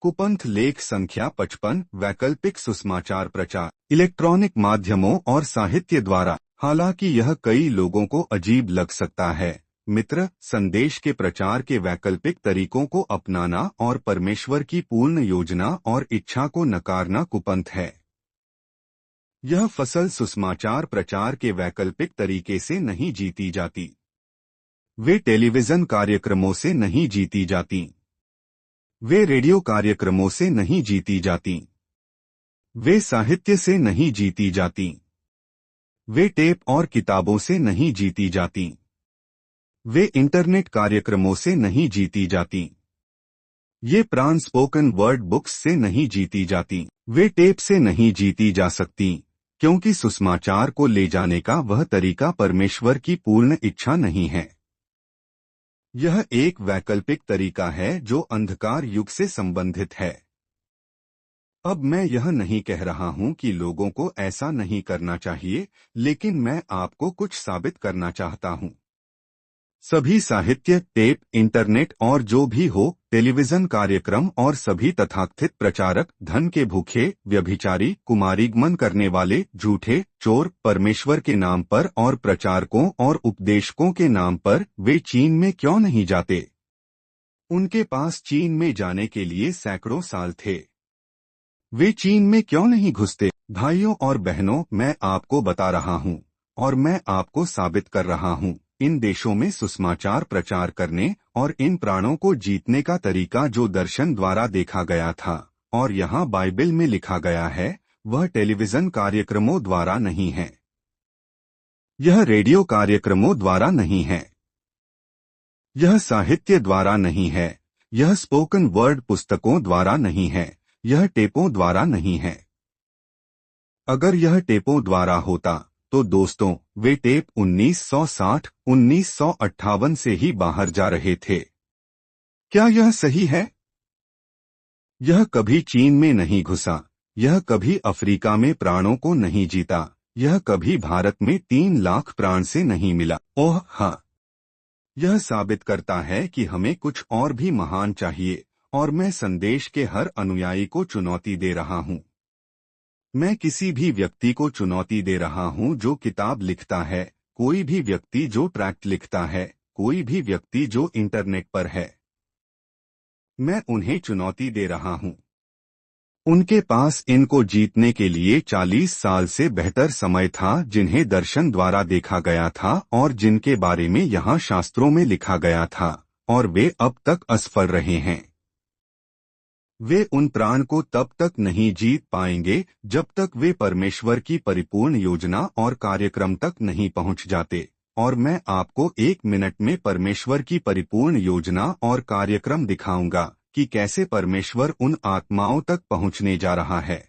कुपंथ लेख संख्या 55 वैकल्पिक सुसमाचार प्रचार इलेक्ट्रॉनिक माध्यमों और साहित्य द्वारा। हालांकि यह कई लोगों को अजीब लग सकता है मित्र, संदेश के प्रचार के वैकल्पिक तरीकों को अपनाना और परमेश्वर की पूर्ण योजना और इच्छा को नकारना कुपंथ है। यह फसल सुसमाचार प्रचार के वैकल्पिक तरीके से नहीं जीती जाती। वे टेलीविजन कार्यक्रमों से नहीं जीती जाती। वे रेडियो कार्यक्रमों से नहीं जीती जाती। वे साहित्य से नहीं जीती जाती। वे टेप और किताबों से नहीं जीती जाती। वे इंटरनेट कार्यक्रमों से नहीं जीती जाती। ये प्राण स्पोकन वर्ड बुक्स से नहीं जीती जाती। वे टेप से नहीं जीती जा सकती, क्योंकि सुसमाचार को ले जाने का वह तरीका परमेश्वर की पूर्ण इच्छा नहीं है। यह एक वैकल्पिक तरीका है जो अंधकार युग से संबंधित है। अब मैं यह नहीं कह रहा हूं कि लोगों को ऐसा नहीं करना चाहिए, लेकिन मैं आपको कुछ साबित करना चाहता हूं। सभी साहित्य, टेप, इंटरनेट और जो भी हो, टेलीविजन कार्यक्रम और सभी तथाकथित प्रचारक धन के भूखे, व्यभिचारी, कुमारीगमन करने वाले, झूठे, चोर, परमेश्वर के नाम पर और प्रचारकों और उपदेशकों के नाम पर वे चीन में क्यों नहीं जाते? उनके पास चीन में जाने के लिए सैकड़ों साल थे। वे चीन में क्यों नहीं घुसते? भाइयों और बहनों, मैं आपको बता रहा हूं और मैं आपको साबित कर रहा हूं, इन देशों में सुसमाचार प्रचार करने और इन प्राणों को जीतने का तरीका जो दर्शन द्वारा देखा गया था और यहाँ बाइबल में लिखा गया है, वह टेलीविजन कार्यक्रमों द्वारा नहीं है। यह रेडियो कार्यक्रमों द्वारा नहीं है। यह साहित्य द्वारा नहीं है। यह स्पोकन वर्ड पुस्तकों द्वारा नहीं है। यह टेपों द्वारा नहीं है। अगर यह टेपों द्वारा होता तो दोस्तों, वे टेप 1960, 1958 से ही बाहर जा रहे थे। क्या यह सही है? यह कभी चीन में नहीं घुसा। यह कभी अफ्रीका में प्राणों को नहीं जीता। यह कभी भारत में 3 लाख प्राण से नहीं मिला। ओह हाँ, यह साबित करता है कि हमें कुछ और भी महान चाहिए, और मैं संदेश के हर अनुयायी को चुनौती दे रहा हूं। मैं किसी भी व्यक्ति को चुनौती दे रहा हूं जो किताब लिखता है, कोई भी व्यक्ति जो ट्रैक्ट लिखता है, कोई भी व्यक्ति जो इंटरनेट पर है। मैं उन्हें चुनौती दे रहा हूं। उनके पास इनको जीतने के लिए 40 साल से बेहतर समय था, जिन्हें दर्शन द्वारा देखा गया था और जिनके बारे में यहाँ शास्त्रों में लिखा गया था, और वे अब तक असफल रहे हैं। वे उन प्राण को तब तक नहीं जीत पाएंगे जब तक वे परमेश्वर की परिपूर्ण योजना और कार्यक्रम तक नहीं पहुंच जाते। और मैं आपको 1 मिनट में परमेश्वर की परिपूर्ण योजना और कार्यक्रम दिखाऊंगा कि कैसे परमेश्वर उन आत्माओं तक पहुंचने जा रहा है।